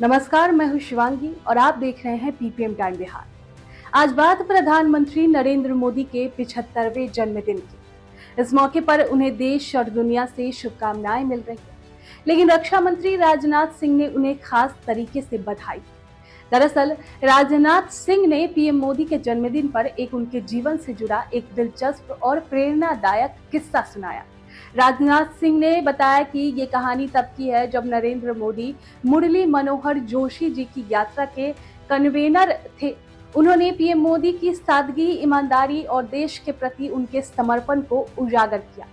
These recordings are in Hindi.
नमस्कार, मैं हूं शिवांगी और आप देख रहे हैं पीपीएम टाइम बिहार। आज बात प्रधानमंत्री नरेंद्र मोदी के 75वें जन्मदिन की। इस मौके पर उन्हें देश और दुनिया से शुभकामनाएं मिल रही हैं। लेकिन रक्षा मंत्री राजनाथ सिंह ने उन्हें खास तरीके से बधाई। दरअसल राजनाथ सिंह ने पीएम मोदी के जन्मदिन पर एक उनके जीवन से जुड़ा एक दिलचस्प और प्रेरणादायक किस्सा सुनाया। राजनाथ सिंह ने बताया कि ये कहानी तब की है जब नरेंद्र मोदी मुरली मनोहर जोशी जी की यात्रा के कन्वेनर थे। उन्होंने पीएम मोदी की सादगी, ईमानदारी और देश के प्रति उनके समर्पण को उजागर किया।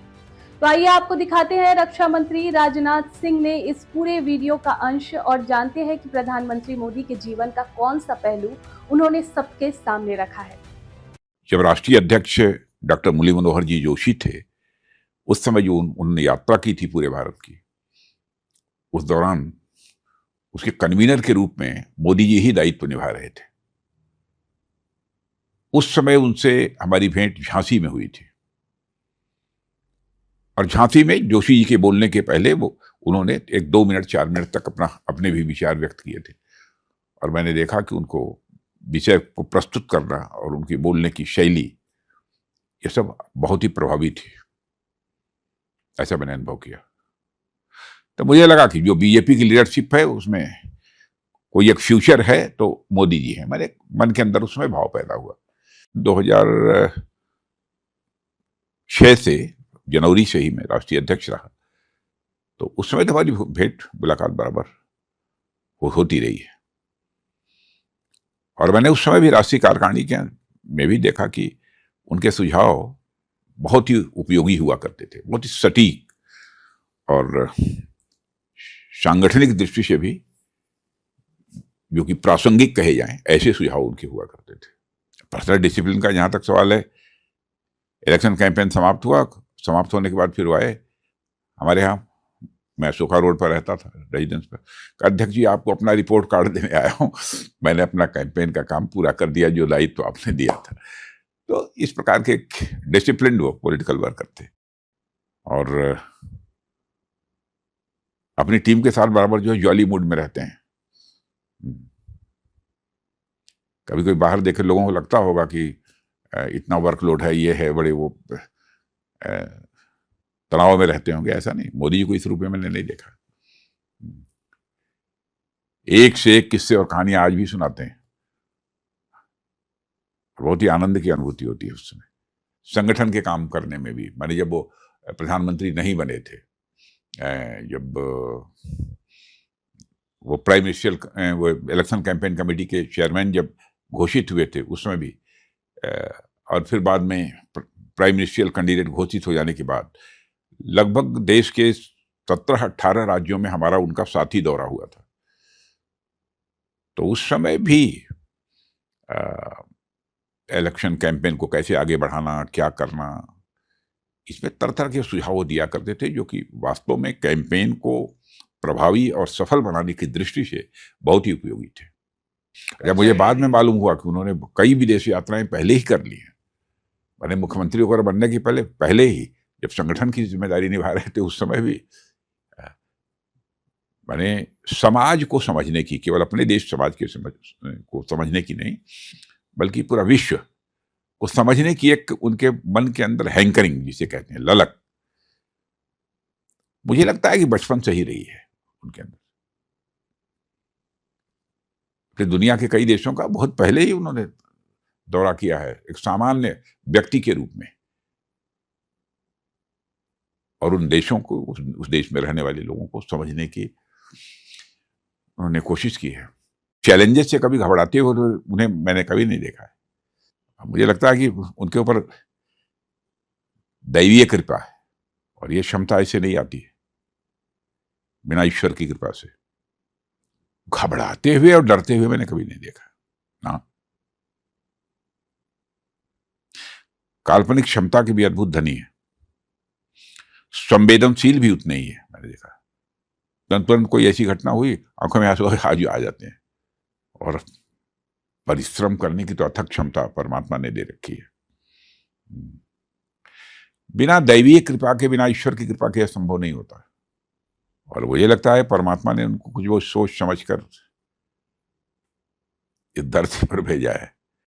तो आइए आपको दिखाते हैं रक्षा मंत्री राजनाथ सिंह ने इस पूरे वीडियो का अंश और जानते हैं कि प्रधानमंत्री मोदी के जीवन का कौन सा पहलू उन्होंने सबके सामने रखा है। जब राष्ट्रीय अध्यक्ष डॉक्टर मुरली मनोहर जी जोशी थे, उस समय जो उन्होंने यात्रा की थी पूरे भारत की, उस दौरान उसके कन्वीनर के रूप में मोदी जी ही दायित्व निभा रहे थे। उस समय उनसे हमारी भेंट झांसी में हुई थी और झांसी में जोशी जी के बोलने के पहले उन्होंने एक 2 मिनट 4 मिनट तक अपने भी विचार व्यक्त किए थे और मैंने देखा कि उनको विषय को प्रस्तुत करना और उनकी बोलने की शैली, ये सब बहुत ही प्रभावी थी। ऐसा मैंने अनुभव किया। तो मुझे लगा कि जो बीजेपी की लीडरशिप है उसमें कोई एक फ्यूचर है तो मोदी जी हैं। मेरे मन के अंदर उसमें भाव पैदा हुआ। 2006 से जनवरी से ही मैं राष्ट्रीय अध्यक्ष रहा, तो उस समय तो हमारी भेंट मुलाकात बराबर होती रही है और मैंने उस समय भी राष्ट्रीय कार्यकारिणी में भी देखा कि उनके सुझाव बहुत ही उपयोगी हुआ करते थे, बहुत ही सटीक और सांगठनिक दृष्टि से भी जो कि प्रासंगिक कहे जाएं, ऐसे सुझाव उनके हुआ करते थे। पर्सनल डिसिप्लिन का जहां तक सवाल है, इलेक्शन कैंपेन समाप्त हुआ, समाप्त होने के बाद फिर वो आए हमारे यहाँ। मैं सोखा रोड पर रहता था, रेजिडेंस पर। अध्यक्ष जी, आपको अपना रिपोर्ट कार्ड देने आया हूँ, मैंने अपना कैंपेन का काम पूरा कर दिया जो दायित्व आपने दिया था। तो इस प्रकार के डिसिप्लिन वो पॉलिटिकल वर्कर थे और अपनी टीम के साथ बराबर जो है जॉली मूड में रहते हैं। कभी कोई बाहर देखे लोगों को लगता होगा कि इतना वर्कलोड है, ये है, बड़े वो तनाव में रहते होंगे। ऐसा नहीं, मोदी जी को इस रूप में मैंने नहीं देखा। एक से एक किस्से और कहानियां आज भी सुनाते हैं, बहुत ही आनंद की अनुभूति होती है उस समय। संगठन के काम करने में भी, माने जब वो प्रधानमंत्री नहीं बने थे, जब वो प्राइम मिनिस्टर, वो इलेक्शन कैंपेन कमेटी के चेयरमैन जब घोषित हुए थे उस समय भी, और फिर बाद में प्राइम मिनिस्ट्रियल कैंडिडेट घोषित हो जाने के बाद लगभग देश के 17-18 राज्यों में हमारा उनका साथी दौरा हुआ था। तो उस समय भी इलेक्शन कैंपेन को कैसे आगे बढ़ाना, क्या करना, इसमें तरह तरह के सुझाव दिया करते थे जो कि वास्तव में कैंपेन को प्रभावी और सफल बनाने की दृष्टि से बहुत ही उपयोगी थे। जब मुझे बाद में मालूम हुआ कि उन्होंने कई विदेश यात्राएं पहले ही कर ली हैं, मैंने मुख्यमंत्री वगैरह बनने के पहले ही जब संगठन की जिम्मेदारी निभा रहे थे उस समय भी मैंने समाज को समझने की, केवल अपने देश समाज के को समझने की नहीं बल्कि पूरा विश्व को समझने की एक उनके मन के अंदर हैंकरिंग जिसे कहते हैं, ललक, मुझे लगता है कि बचपन से ही रही है उनके अंदर। कि दुनिया के कई देशों का बहुत पहले ही उन्होंने दौरा किया है एक सामान्य व्यक्ति के रूप में, और उन देशों को, उस देश में रहने वाले लोगों को समझने की उन्होंने कोशिश की है। चैलेंजेस से कभी घबराते हुए तो उन्हें मैंने कभी नहीं देखा है। मुझे लगता है कि उनके ऊपर दैवीय कृपा है और ये क्षमता ऐसे नहीं आती है बिना ईश्वर की कृपा से। घबराते हुए और डरते हुए मैंने कभी नहीं देखा ना। काल्पनिक क्षमता की भी अद्भुत धनी है, संवेदनशील भी उतने ही है। मैंने देखा तुरंत कोई ऐसी घटना हुई, आंखों में आंसू आ जाते हैं। और परिश्रम करने की तो अथक क्षमता परमात्मा ने दे रखी है। बिना दैवीय कृपा के, बिना ईश्वर की कृपा के संभव नहीं होता। और मुझे लगता है परमात्मा ने उनको कुछ वो सोच समझ कर इस धरती पर भेजा है